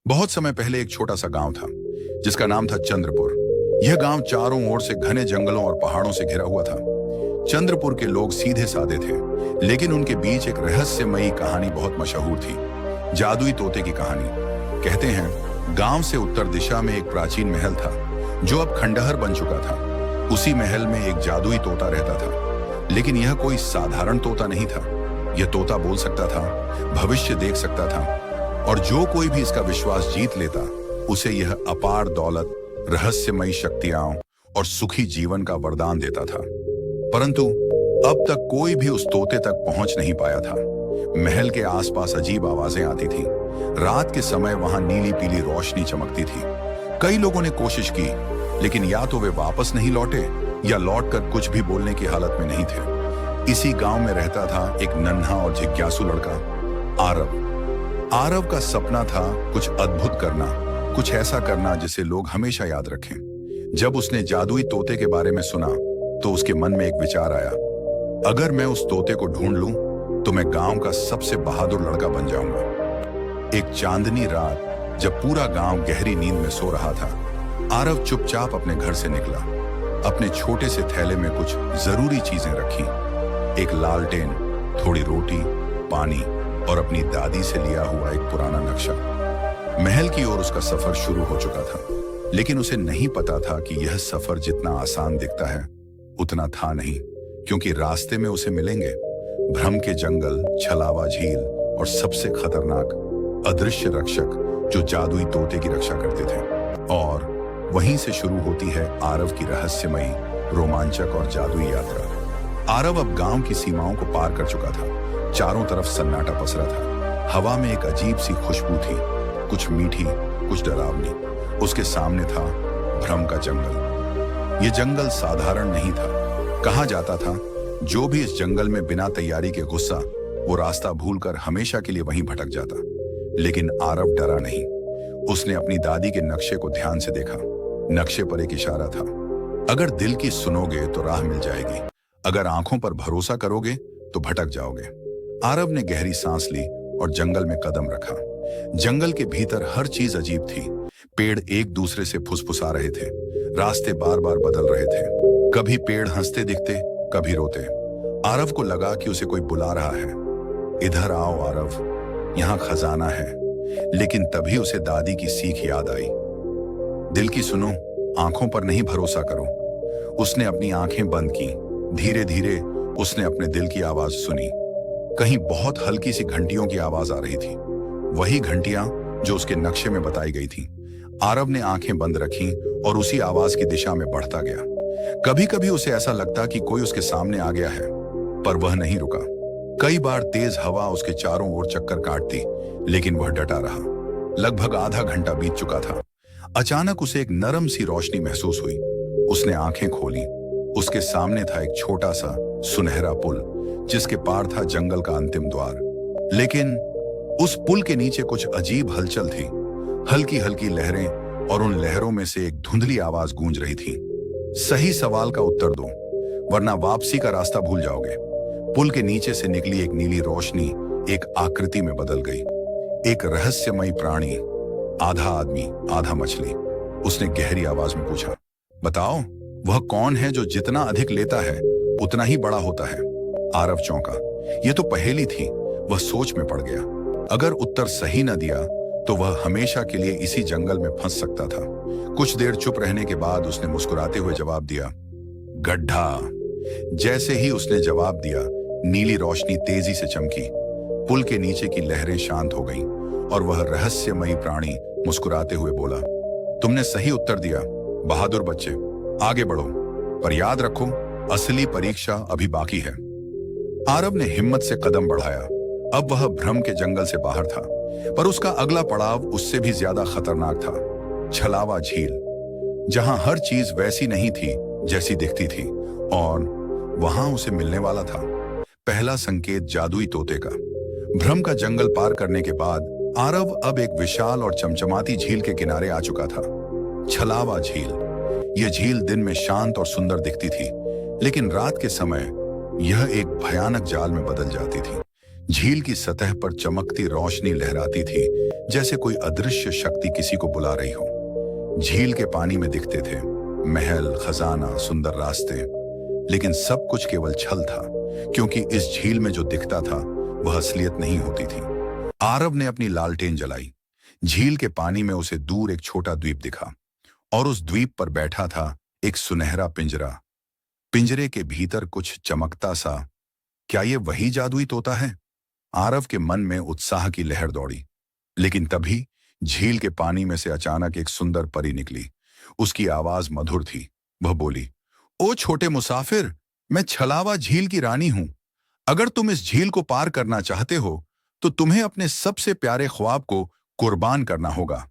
बहुत समय पहले एक छोटा सा गांव था जिसका नाम था चंद्रपुर। यह गांव चारों ओर से घने जंगलों और पहाड़ों से घिरा हुआ था। चंद्रपुर के लोग सीधे साधे थे, लेकिन उनके बीच एक रहस्यमयी कहानी बहुत मशहूर थी, जादुई तोते की कहानी। कहते हैं गांव से उत्तर दिशा में एक प्राचीन महल था जो अब खंडहर बन चुका था। उसी महल में एक जादुई तोता रहता था, लेकिन यह कोई साधारण तोता नहीं था। यह तोता बोल सकता था, भविष्य देख सकता था, और जो कोई भी इसका विश्वास जीत लेता उसे यह अपार दौलत, रहस्यमयी शक्तियां और सुखी जीवन का वरदान देता था। परंतु अब तक कोई भी उस तोते तक पहुंच नहीं पाया था। महल के आसपास अजीब आवाजें आती थीं। रात के समय वहां नीली पीली रोशनी चमकती थी। कई लोगों ने कोशिश की, लेकिन या तो वे वापस नहीं लौटे या लौटकर कुछ भी बोलने की हालत में नहीं थे। इसी गांव में रहता था एक नन्हा और जिज्ञासु लड़का, आरव। आरव का सपना था कुछ अद्भुत करना, कुछ ऐसा करना जिसे लोग हमेशा याद रखें। जब उसने जादुई तोते के बारे में सुना तो उसके मन में एक विचार आया, अगर मैं उस तोते को ढूंढ लूं तो मैं गांव का सबसे बहादुर लड़का बन जाऊंगा। एक चांदनी रात जब पूरा गांव गहरी नींद में सो रहा था, आरव चुपचाप अपने घर से निकला। अपने छोटे से थैले में कुछ जरूरी चीजें रखी, एक लालटेन, थोड़ी रोटी, पानी और अपनी दादी से लिया हुआ एक पुराना नक्शा। महल की ओर उसका सफर शुरू हो चुका था, लेकिन उसे नहीं पता था कि यह सफर जितना आसान दिखता है उतना था नहीं, क्योंकि रास्ते में उसे मिलेंगे भ्रम के जंगल, छलावा झील और सबसे खतरनाक अदृश्य रक्षक जो जादुई तोते की रक्षा करते थे। और वहीं से शुरू होती है आरव की रहस्यमयी, रोमांचक और जादुई यात्रा। आरव अब गांव की सीमाओं को पार कर चुका था। चारों तरफ सन्नाटा पसरा था। हवा में एक अजीब सी खुशबू थी, कुछ मीठी, कुछ डरावनी। उसके सामने था भ्रम का जंगल। यह जंगल साधारण नहीं था। कहा जाता था जो भी इस जंगल में बिना तैयारी के घुसा वो रास्ता भूलकर हमेशा के लिए वहीं भटक जाता। लेकिन आरव डरा नहीं। उसने अपनी दादी के नक्शे को ध्यान से देखा। नक्शे पर एक इशारा था, अगर दिल की सुनोगे तो राह मिल जाएगी, अगर आंखों पर भरोसा करोगे तो भटक जाओगे। आरव ने गहरी सांस ली और जंगल में कदम रखा। जंगल के भीतर हर चीज अजीब थी। पेड़ एक दूसरे से फुसफुसा रहे थे, रास्ते बार बार बदल रहे थे। कभी पेड़ हंसते दिखते, कभी रोते। आरव को लगा कि उसे कोई बुला रहा है, इधर आओ आरव, यहाँ खजाना है। लेकिन तभी उसे दादी की सीख याद आई, दिल की सुनो, आंखों पर नहीं भरोसा करो। उसने अपनी आंखें बंद की। धीरे धीरे उसने अपने दिल की आवाज सुनी। कहीं बहुत हल्की सी घंटियों की आवाज आ रही थी, वही घंटियां जो उसके नक्शे में बताई गई थी। आरव ने आंखें बंद रखी और उसी आवाज की दिशा में बढ़ता गया। कभी कभी उसे ऐसा लगता कि कोई उसके सामने आ गया है, पर वह नहीं रुका। कई बार तेज हवा उसके चारों ओर चक्कर काटती, लेकिन वह डटा रहा। लगभग आधा घंटा बीत चुका था। अचानक उसे एक नरम सी रोशनी महसूस हुई। उसने आंखें खोली। उसके सामने था एक छोटा सा सुनहरा पुल, जिसके पार था जंगल का अंतिम द्वार। लेकिन उस पुल के नीचे कुछ अजीब हलचल थी। हल्की हल्की लहरें, और उन लहरों में से एक धुंधली आवाज गूंज रही थी, सही सवाल का उत्तर दो, वरना वापसी का रास्ता भूल जाओगे। पुल के नीचे से निकली एक नीली रोशनी एक आकृति में बदल गई। एक रहस्यमयी प्राणी, आधा आदमी आधा मछली। उसने गहरी आवाज में पूछा, बताओ वह कौन है जो जितना अधिक लेता है उतना ही बड़ा होता है? आरव चौंका। यह तो पहेली थी। वह सोच में पड़ गया। अगर उत्तर सही न दिया तो वह हमेशा के लिए इसी जंगल में फंस सकता था। कुछ देर चुप रहने के बाद उसने मुस्कुराते हुए जवाब दिया, गड्ढा। जैसे ही उसने जवाब दिया, नीली रोशनी तेजी से चमकी। पुल के नीचे की लहरें शांत हो गईं और वह रहस्यमयी प्राणी मुस्कुराते हुए बोला, तुमने सही उत्तर दिया, बहादुर बच्चे, आगे बढ़ो, पर याद रखो असली परीक्षा अभी बाकी है। आरव ने हिम्मत से कदम बढ़ाया। अब वह भ्रम के जंगल से बाहर था, पर उसका अगला पड़ाव उससे भी ज्यादा खतरनाक था। छलावा झील, जहां हर चीज वैसी नहीं थी जैसी दिखती थी, और वहां उसे मिलने वाला था पहला संकेत जादुई तोते का। भ्रम का जंगल पार करने के बाद आरव अब एक विशाल और चमचमाती झील के किनारे आ चुका था। छलावा झील। यह झील दिन में शांत और सुंदर दिखती थी, लेकिन रात के समय यह एक भयानक जाल में बदल जाती थी। झील की सतह पर चमकती रोशनी लहराती थी, जैसे कोई अदृश्य शक्ति किसी को बुला रही हो। झील के पानी में दिखते थे महल, खजाना, सुंदर रास्ते, लेकिन सब कुछ केवल छल था, क्योंकि इस झील में जो दिखता था वह असलियत नहीं होती थी। आरव ने अपनी लालटेन जलाई। झील के पानी में उसे दूर एक छोटा द्वीप दिखा, और उस द्वीप पर बैठा था एक सुनहरा पिंजरा। पिंजरे के भीतर कुछ चमकता सा। क्या ये वही जादुई तोता है? आरव के मन में उत्साह की लहर दौड़ी। लेकिन तभी झील के पानी में से अचानक एक सुंदर परी निकली। उसकी आवाज मधुर थी। वह बोली, ओ छोटे मुसाफिर, मैं छलावा झील की रानी हूं। अगर तुम इस झील को पार करना चाहते हो तो तुम्हें अपने सबसे प्यारे ख्वाब को कुर्बान करना होगा।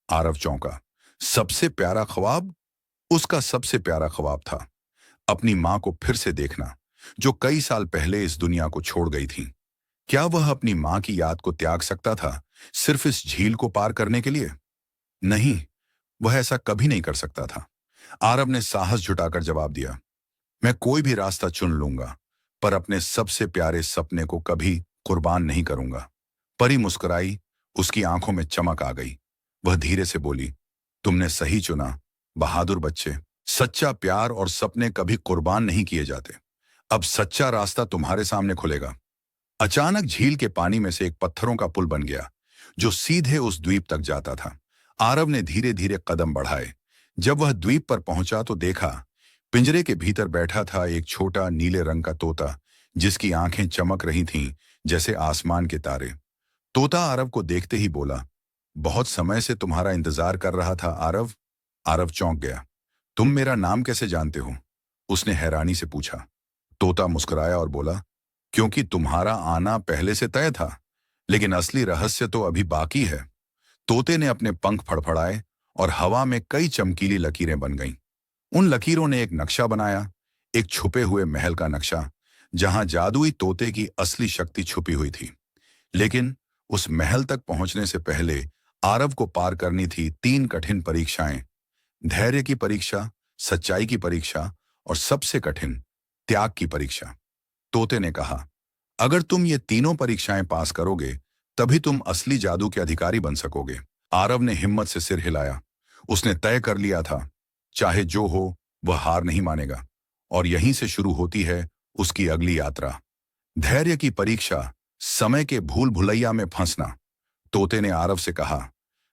आरव चौंका। सबसे प्यारा ख्वाब? उसका सबसे प्यारा ख्वाब था अपनी मां को फिर से देखना, जो कई साल पहले इस दुनिया को छोड़ गई थी। क्या वह अपनी मां की याद को त्याग सकता था सिर्फ इस झील को पार करने के लिए? नहीं, वह ऐसा कभी नहीं कर सकता था। आरव ने साहस जुटाकर जवाब दिया, मैं कोई भी रास्ता चुन लूंगा, पर अपने सबसे प्यारे सपने को कभी कुर्बान नहीं करूंगा। परी मुस्कुराई। उसकी आंखों में चमक आ गई। वह धीरे से बोली, तुमने सही चुना बहादुर बच्चे। सच्चा प्यार और सपने कभी कुर्बान नहीं किए जाते। अब सच्चा रास्ता तुम्हारे सामने खुलेगा। अचानक झील के पानी में से एक पत्थरों का पुल बन गया, जो सीधे उस द्वीप तक जाता था। आरव ने धीरे धीरे कदम बढ़ाए। जब वह द्वीप पर पहुंचा तो देखा पिंजरे के भीतर बैठा था एक छोटा नीले रंग का तोता, जिसकी आंखें चमक रही थीं जैसे आसमान के तारे। तोता आरव को देखते ही बोला, बहुत समय से तुम्हारा इंतजार कर रहा था आरव। आरव चौंक गया। तुम मेरा नाम कैसे जानते हो? उसने हैरानी से पूछा। तोता मुस्कुराया और बोला, क्योंकि तुम्हारा आना पहले से तय था, लेकिन असली रहस्य तो अभी बाकी है। तोते ने अपने पंख फड़फड़ाए और हवा में कई चमकीली लकीरें बन गईं। उन लकीरों ने एक नक्शा बनाया, एक छुपे हुए महल का नक्शा, जहां जादुई तोते की असली शक्ति छुपी हुई थी। लेकिन उस महल तक पहुंचने से पहले आरव को पार करनी थी 3 कठिन परीक्षाएं। धैर्य की परीक्षा, सच्चाई की परीक्षा और सबसे कठिन, त्याग की परीक्षा। तोते ने कहा, अगर तुम ये तीनों परीक्षाएं पास करोगे तभी तुम असली जादू के अधिकारी बन सकोगे। आरव ने हिम्मत से सिर हिलाया। उसने तय कर लिया था, चाहे जो हो वह हार नहीं मानेगा। और यहीं से शुरू होती है उसकी अगली यात्रा। धैर्य की परीक्षा, समय के भूल भुलैया में फंसना। तोते ने आरव से कहा,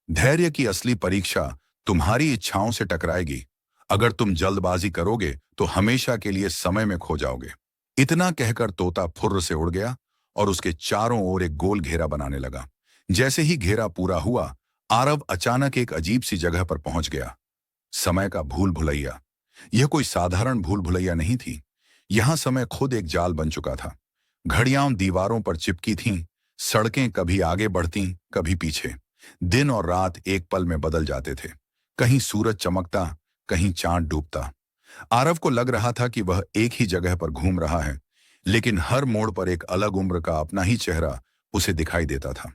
धैर्य की असली परीक्षा तुम्हारी इच्छाओं से टकराएगी। अगर तुम जल्दबाजी करोगे तो हमेशा के लिए समय में खो जाओगे। इतना कहकर तोता फुर्र से उड़ गया और उसके चारों ओर एक गोल घेरा बनाने लगा। जैसे ही घेरा पूरा हुआ, आरव अचानक एक अजीब सी जगह पर पहुंच गया। समय का भूल भुलैया। यह कोई साधारण भूल भुलैया नहीं थी। यहां समय खुद एक जाल बन चुका था। घड़ियां दीवारों पर चिपकी थीं, सड़कें कभी आगे बढ़ती, कभी पीछे। दिन और रात एक पल में बदल जाते थे। कहीं सूरज चमकता, कहीं चांद डूबता। आरव को लग रहा था कि वह एक ही जगह पर घूम रहा है, लेकिन हर मोड़ पर एक अलग उम्र का अपना ही चेहरा उसे दिखाई देता था।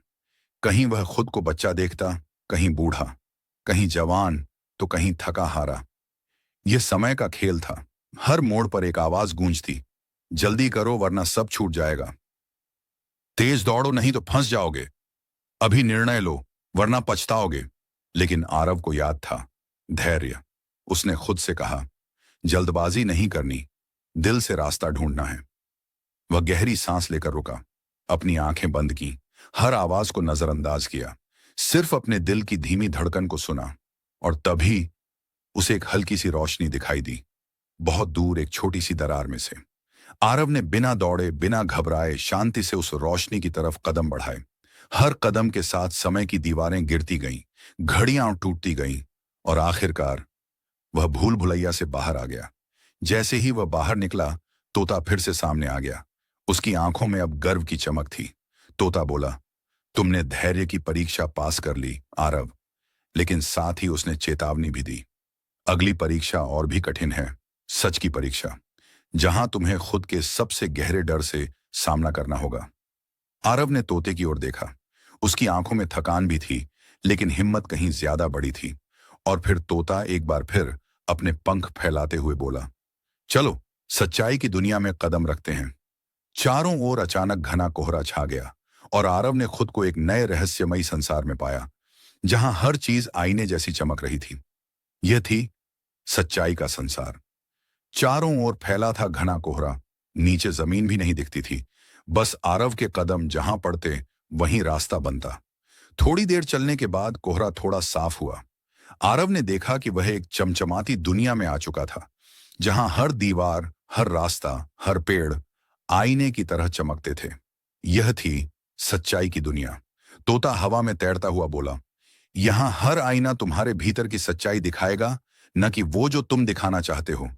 कहीं वह खुद को बच्चा देखता, कहीं बूढ़ा, कहीं जवान तो कहीं थका हारा। यह समय का खेल था। हर मोड़ पर एक आवाज गूंजती, जल्दी करो वरना सब छूट जाएगा। तेज दौड़ो नहीं तो फंस जाओगे। अभी निर्णय लो वरना पछताओगे। लेकिन आरव को याद था धैर्य। उसने खुद से कहा, जल्दबाजी नहीं करनी, दिल से रास्ता ढूंढना है। वह गहरी सांस लेकर रुका, अपनी आंखें बंद की, हर आवाज को नजरअंदाज किया, सिर्फ अपने दिल की धीमी धड़कन को सुना। और तभी उसे एक हल्की सी रोशनी दिखाई दी, बहुत दूर एक छोटी सी दरार में से। आरव ने बिना दौड़े, बिना घबराए शांति से उस रोशनी की तरफ कदम बढ़ाए। हर कदम के साथ समय की दीवारें गिरती गईं, घड़ियां टूटती गईं और आखिरकार वह भूल भुलैया से बाहर आ गया। जैसे ही वह बाहर निकला, तोता फिर से सामने आ गया। उसकी आंखों में अब गर्व की चमक थी। तोता बोला, तुमने धैर्य की परीक्षा पास कर ली आरव। लेकिन साथ ही उसने चेतावनी भी दी, अगली परीक्षा और भी कठिन है, सच की परीक्षा, जहां तुम्हें खुद के सबसे गहरे डर से सामना करना होगा। आरव ने तोते की ओर देखा। उसकी आंखों में थकान भी थी, लेकिन हिम्मत कहीं ज्यादा बड़ी थी। और फिर तोता एक बार फिर अपने पंख फैलाते हुए बोला, चलो सच्चाई की दुनिया में कदम रखते हैं। चारों ओर अचानक घना कोहरा छा गया और आरव ने खुद को एक नए रहस्यमयी संसार में पाया, जहां हर चीज आईने जैसी चमक रही थी। यह थी सच्चाई का संसार। चारों ओर फैला था घना कोहरा, नीचे जमीन भी नहीं दिखती थी। बस आरव के कदम जहां पड़ते वहीं रास्ता बनता। थोड़ी देर चलने के बाद कोहरा थोड़ा साफ हुआ। आरव ने देखा कि वह एक चमचमाती दुनिया में आ चुका था, जहां हर दीवार, हर रास्ता, हर पेड़ आईने की तरह चमकते थे। यह थी सच्चाई की दुनिया। तोता हवा में तैरता हुआ बोला, यहां हर आईना तुम्हारे भीतर की सच्चाई दिखाएगा, न कि वो जो तुम दिखाना चाहते हो।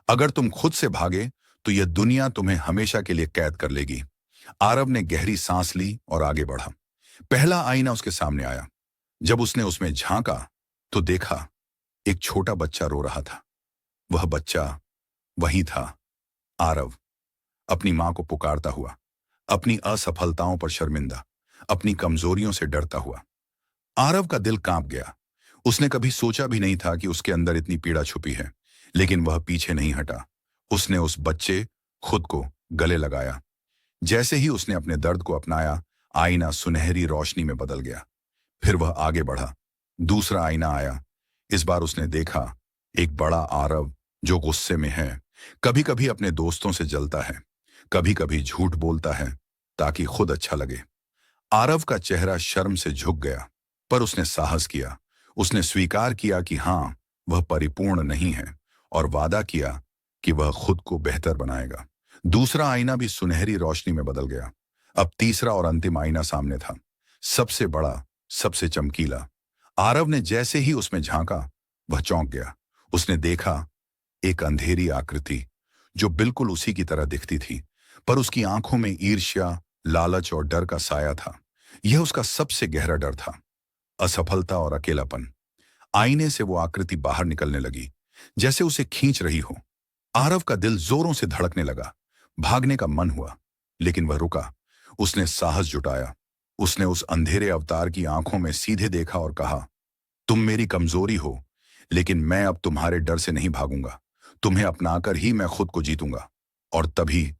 अगर तुम खुद से भागे तो यह दुनिया तुम्हें हमेशा के लिए कैद कर लेगी। आरव ने गहरी सांस ली और आगे बढ़ा। पहला आईना उसके सामने आया। जब उसने उसमें झांका तो देखा एक छोटा बच्चा रो रहा था। वह बच्चा वही था, आरव, अपनी मां को पुकारता हुआ, अपनी असफलताओं पर शर्मिंदा, अपनी कमजोरियों से डरता हुआ। आरव का दिल कांप गया। उसने कभी सोचा भी नहीं था कि उसके अंदर इतनी पीड़ा छुपी है, लेकिन वह पीछे नहीं हटा। उसने उस बच्चे खुद को गले लगाया। जैसे ही उसने अपने दर्द को अपनाया, आईना सुनहरी रोशनी में बदल गया। फिर वह आगे बढ़ा। दूसरा आईना आया। इस बार उसने देखा एक बड़ा आरव जो गुस्से में है, कभी कभी अपने दोस्तों से जलता है, कभी कभी झूठ बोलता है ताकि खुद अच्छा लगे। आरव का चेहरा शर्म से झुक गया, पर उसने साहस किया। उसने स्वीकार किया कि हाँ, वह परिपूर्ण नहीं है, और वादा किया कि वह खुद को बेहतर बनाएगा। दूसरा आईना भी सुनहरी रोशनी में बदल गया। अब तीसरा और अंतिम आईना सामने था, सबसे बड़ा, सबसे चमकीला। आरव ने जैसे ही उसमें झांका, वह चौंक गया। उसने देखा एक अंधेरी आकृति जो बिल्कुल उसी की तरह दिखती थी, पर उसकी आंखों में ईर्ष्या, लालच और डर का साया था। यह उसका सबसे गहरा डर था, असफलता और अकेलापन। आईने से वो आकृति बाहर निकलने लगी, जैसे उसे खींच रही हो। आरव का दिल जोरों से धड़कने लगा। भागने का मन हुआ, लेकिन वह रुका। उसने साहस जुटाया। उसने उस अंधेरे अवतार की आंखों में सीधे देखा और कहा, तुम मेरी कमजोरी हो, लेकिन मैं अब तुम्हारे डर से नहीं भागूंगा। तुम्हें अपनाकर ही मैं खुद को जीतूंगा। और तभी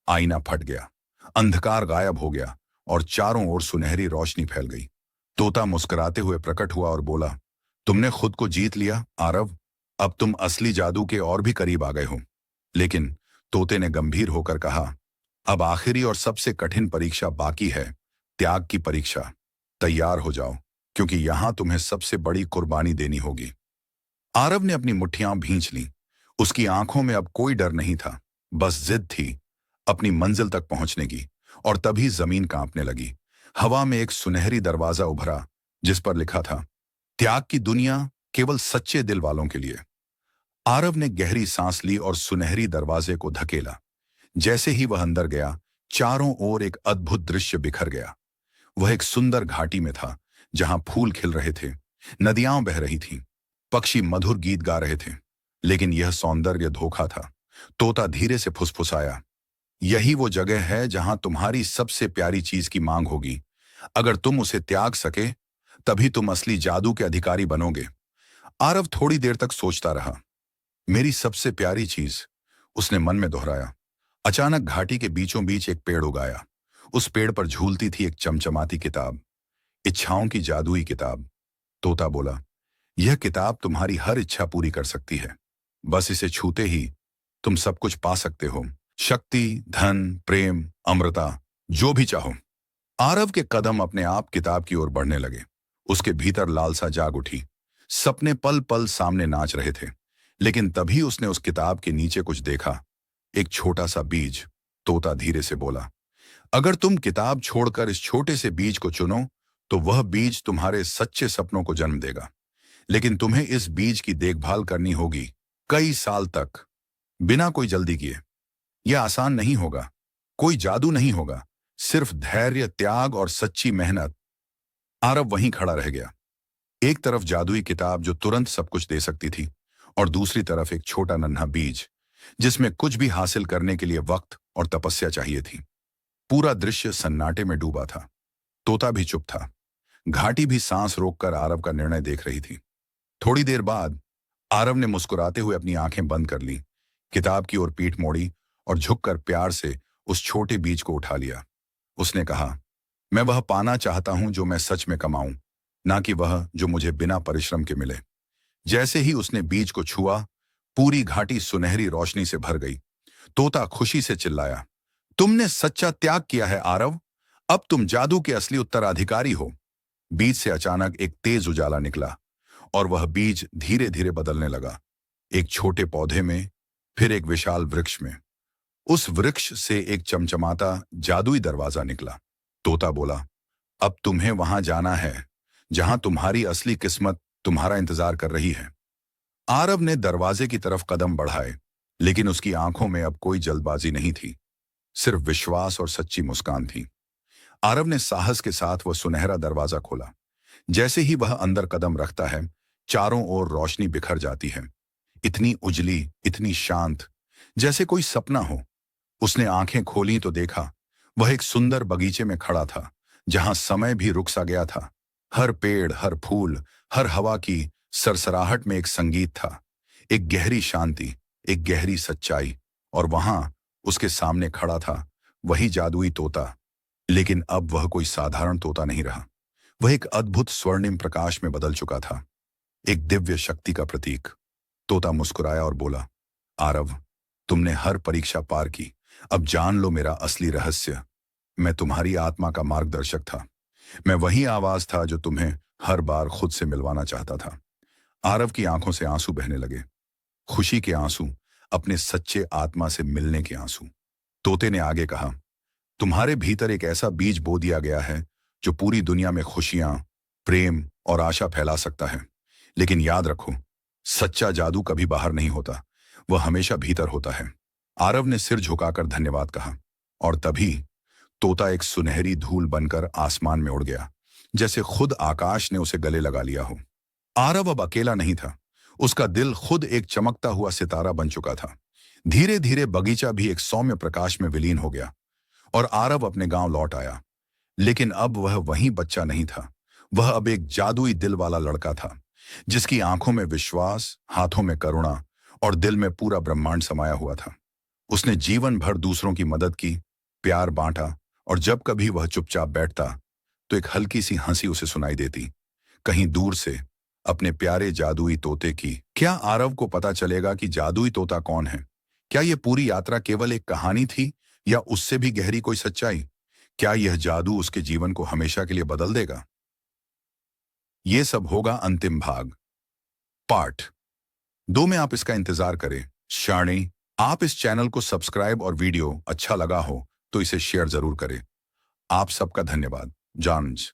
आईना फट गया, अंधकार गायब हो गया और चारों ओर सुनहरी रोशनी फैल गई। तोता मुस्कुराते हुए प्रकट हुआ और बोला, तुमने खुद को जीत लिया आरव। अब तुम असली जादू के और भी करीब आ गए हो। लेकिन तोते ने गंभीर होकर कहा, अब आखिरी और सबसे कठिन परीक्षा बाकी है, त्याग की परीक्षा। तैयार हो जाओ, क्योंकि यहां तुम्हें सबसे बड़ी कुर्बानी देनी होगी। आरव ने अपनी मुट्ठियां भींच लीं। उसकी आंखों में अब कोई डर नहीं था, बस जिद थी अपनी मंजिल तक पहुंचने की। और तभी जमीन कांपने लगी। हवा में एक सुनहरी दरवाजा उभरा, जिस पर लिखा था, त्याग की दुनिया केवल सच्चे दिल वालों के लिए। आरव ने गहरी सांस ली और सुनहरी दरवाजे को धकेला। जैसे ही वह अंदर गया, चारों ओर एक अद्भुत दृश्य बिखर गया। वह एक सुंदर घाटी में था, जहां फूल खिल रहे थे, नदियां बह रही थीं, पक्षी मधुर गीत गा रहे थे। लेकिन यह सौंदर्य धोखा था। तोता धीरे से फुसफुसाया, यही वो जगह है जहां तुम्हारी सबसे प्यारी चीज की मांग होगी। अगर तुम उसे त्याग सके, तभी तुम असली जादू के अधिकारी बनोगे। आरव थोड़ी देर तक सोचता रहा। मेरी सबसे प्यारी चीज, उसने मन में दोहराया। अचानक घाटी के बीचों बीच एक पेड़ उगाया। उस पेड़ पर झूलती थी एक चमचमाती किताब, इच्छाओं की जादुई किताब। तोता बोला, यह किताब तुम्हारी हर इच्छा पूरी कर सकती है। बस इसे छूते ही तुम सब कुछ पा सकते हो, शक्ति, धन, प्रेम, अमृता, जो भी चाहो। आरव के कदम अपने आप किताब की ओर बढ़ने लगे। उसके भीतर लालसा जाग उठी। सपने पल पल सामने नाच रहे थे। लेकिन तभी उसने उस किताब के नीचे कुछ देखा, एक छोटा सा बीज। तोता धीरे से बोला, अगर तुम किताब छोड़कर इस छोटे से बीज को चुनो, तो वह बीज तुम्हारे सच्चे सपनों को जन्म देगा। लेकिन तुम्हें इस बीज की देखभाल करनी होगी, कई साल तक, बिना कोई जल्दी किए। यह आसान नहीं होगा, कोई जादू नहीं होगा, सिर्फ धैर्य, त्याग और सच्ची मेहनत। आरव वहीं खड़ा रह गया। एक तरफ जादुई किताब जो तुरंत सब कुछ दे सकती थी, और दूसरी तरफ एक छोटा नन्हा बीज जिसमें कुछ भी हासिल करने के लिए वक्त और तपस्या चाहिए थी। पूरा दृश्य सन्नाटे में डूबा था। तोता भी चुप था। घाटी भी सांस रोककर आरव का निर्णय देख रही थी। थोड़ी देर बाद आरव ने मुस्कुराते हुए अपनी आंखें बंद कर ली, किताब की ओर पीठ मोड़ी और झुककर प्यार से उस छोटे बीज को उठा लिया। उसने कहा, मैं वह पाना चाहता हूं जो मैं सच में कमाऊं, ना कि वह जो मुझे बिना परिश्रम के मिले। जैसे ही उसने बीज को छुआ, पूरी घाटी सुनहरी रोशनी से भर गई। तोता खुशी से चिल्लाया, तुमने सच्चा त्याग किया है आरव। अब तुम जादू के असली उत्तराधिकारी हो। बीज से अचानक एक तेज उजाला निकला और वह बीज धीरे धीरे बदलने लगा। एक छोटे पौधे में, फिर एक विशाल वृक्ष में। उस वृक्ष से एक चमचमाता जादुई दरवाजा निकला। तोता बोला, अब तुम्हें वहां जाना है जहां तुम्हारी असली किस्मत तुम्हारा इंतजार कर रही है। आरव ने दरवाजे की तरफ कदम बढ़ाए, लेकिन उसकी आंखों में अब कोई जल्दबाजी नहीं थी, सिर्फ विश्वास और सच्ची मुस्कान थी। आरव ने साहस के साथ वह सुनहरा दरवाजा खोला। जैसे ही वह अंदर कदम रखता है, चारों ओर रोशनी बिखर जाती है। इतनी उजली, इतनी शांत, जैसे कोई सपना हो। उसने आंखें खोली तो देखा, वह एक सुंदर बगीचे में खड़ा था, जहां समय भी रुक सा गया था। हर पेड़, हर फूल, हर हवा की सरसराहट में एक संगीत था, एक गहरी शांति, एक गहरी सच्चाई। और वहां उसके सामने खड़ा था वही जादुई तोता। लेकिन अब वह कोई साधारण तोता नहीं रहा। वह एक अद्भुत स्वर्णिम प्रकाश में बदल चुका था, एक दिव्य शक्ति का प्रतीक। तोता मुस्कुराया और बोला, आरव, तुमने हर परीक्षा पार की। अब जान लो मेरा असली रहस्य। मैं तुम्हारी आत्मा का मार्गदर्शक था। मैं वही आवाज था जो तुम्हें हर बार खुद से मिलवाना चाहता था। आरव की आंखों से आंसू बहने लगे, खुशी के आंसू, अपने सच्चे आत्मा से मिलने के आंसू। तोते ने आगे कहा, तुम्हारे भीतर एक ऐसा बीज बो दिया गया है जो पूरी दुनिया में खुशियां, प्रेम और आशा फैला सकता है। लेकिन याद रखो, सच्चा जादू कभी बाहर नहीं होता, वह हमेशा भीतर होता है। आरव ने सिर झुकाकर धन्यवाद कहा, और तभी तोता एक सुनहरी धूल बनकर आसमान में उड़ गया, जैसे खुद आकाश ने उसे गले लगा लिया हो। आरव अब अकेला नहीं था, उसका दिल खुद एक चमकता हुआ सितारा बन चुका था। धीरे धीरे बगीचा भी एक सौम्य प्रकाश में विलीन हो गया और आरव अपने गांव लौट आया। लेकिन अब वह वही बच्चा नहीं था, वह अब एक जादुई दिल वाला लड़का था, जिसकी आंखों में विश्वास, हाथों में करुणा और दिल में पूरा ब्रह्मांड समाया हुआ था। उसने जीवन भर दूसरों की मदद की, प्यार बांटा, और जब कभी वह चुपचाप बैठता तो एक हल्की सी हंसी उसे सुनाई देती, कहीं दूर से, अपने प्यारे जादुई तोते की। क्या आरव को पता चलेगा कि जादुई तोता कौन है? क्या यह पूरी यात्रा केवल एक कहानी थी, या उससे भी गहरी कोई सच्चाई? क्या यह जादू उसके जीवन को हमेशा के लिए बदल देगा? यह सब होगा अंतिम भाग, पार्ट 2 में। आप इसका इंतजार करें। शाणी, आप इस चैनल को सब्सक्राइब और वीडियो अच्छा लगा हो तो इसे शेयर जरूर करें। आप सबका धन्यवाद। जानज।